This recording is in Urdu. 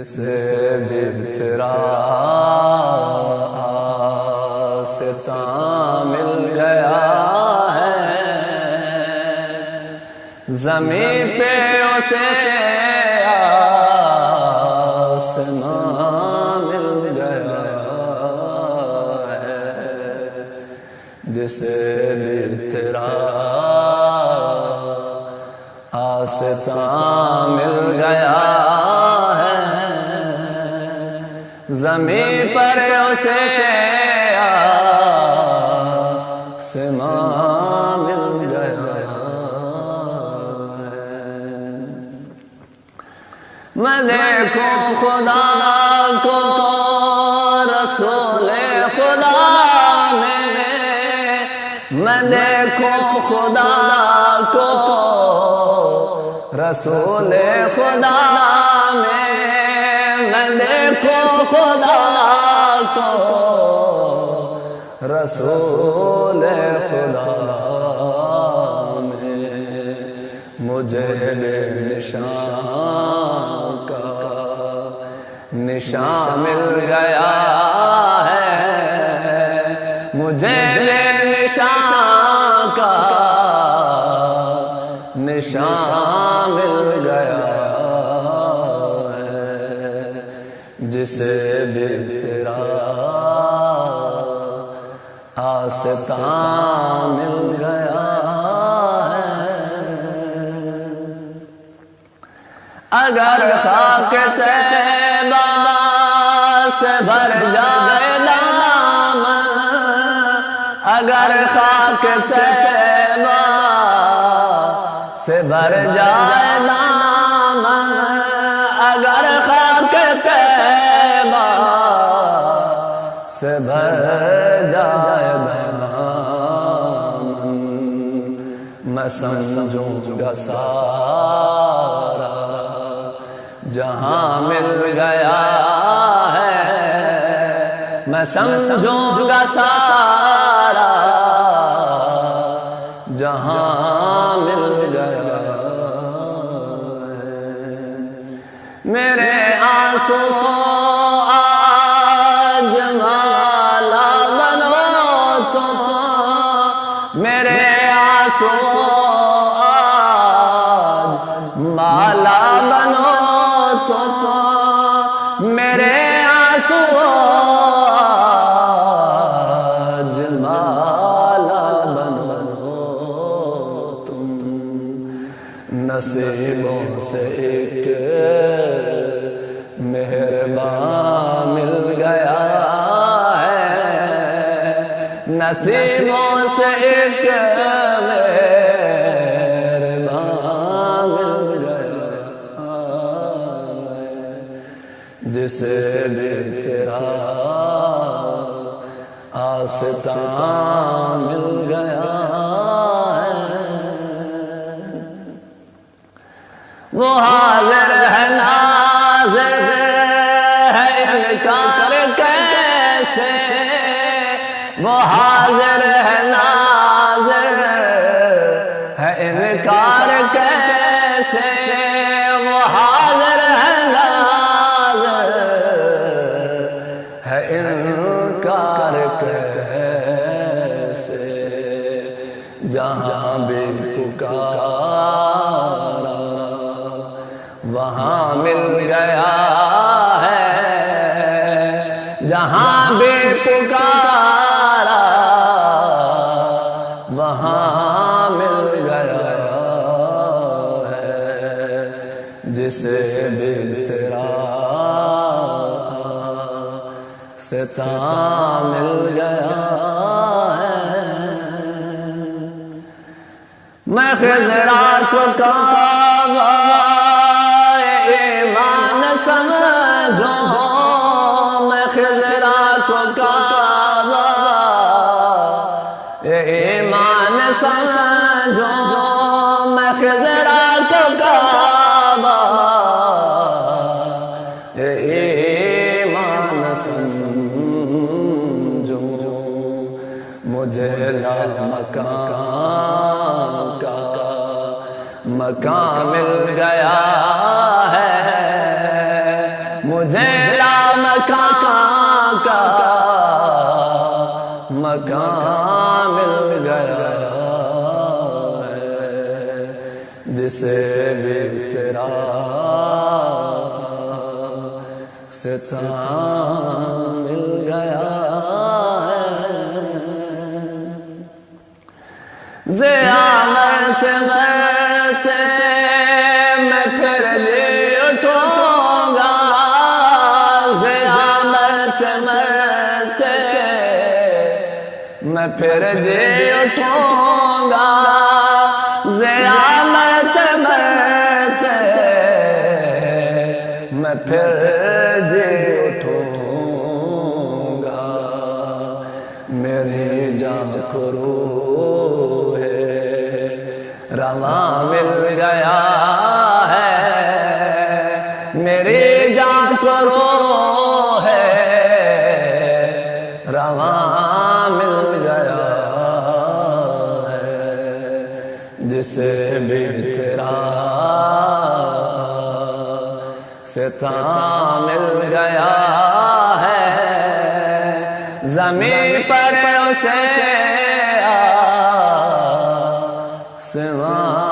جسے بھی تیرا آستاں مل گیا ہے، زمین پہ اسے آسمان مل گیا ہے، جسے بھی تیرا آستاں مل گیا ہے، زمین پر اسے آسمان مل گیا ہے۔ میں دیکھوں خدا کو رسول خدا میں، میں دیکھوں خدا کو رسول خدا میں، میں دیکھوں خدا کو رسول خدا میں، مجھے بے نشان کا نشان مل گیا ہے، مجھے بے نشان کا نشان مل گیا ہے، جسے بھی تیرا آستاں مل گیا ہے۔ اگر خاک طیبہ سے بھر جائے دامن، اگر خاک طیبہ سے بھر جائے دامن، اگر خاک طیبہ سے بھر جائے دامن، میں سمجھوں گا سارا جہاں مل گیا ہے، میں سمجھوں گا سارا جہاں مل گیا ہے۔ میرے آنسو آج مالا بنو تو، میرے آنسو آج مالا بنو تو، میرے آنسو آج مالا بنو تم، نصیبوں سے ایک مہربان مل گیا ہے، نصیبوں سے ایک مہربان مل گیا ہے، جسے بھی تیرا آستاں مل گیا ہے، وہ حاضر ہے ناظر ہے، انکار کیسے، وہ حاضر ہے ناظر ہے، انکار کیسے، وہ حاضر ہے ناظر ہے، انکار کیسے، جہاں بھی پکارا وہاں مل گیا ہے، جہاں بھی پکارا وہاں مل گیا ہے، جسے بھی تیرا آستاں مل گیا ہے۔ میں خضرات کو کعبہ ایمان سمجھو، میں خضرات کو کعبہ ایمان سمجھو، میں خضرات کو کعبہ ایمان سمجھو، مجھے مکان کا مکان مل گیا ہے، جسے بھی تیرا ستم مل گیا ہے، ضیا مرتے مرتے میں پھر جی اٹھوں گا، ضیا مرتے مرتے میں پھر جی اٹھوں گا، ضیا مرتے مرتے میں پھر جی اٹھوں گا، میری جان کو روح رواں مل گیا ہے، میری جان کو روح رواں مل گیا ہے، جسے بھی تیرا ستم مل گیا ہے، زمین پر اسے آسمان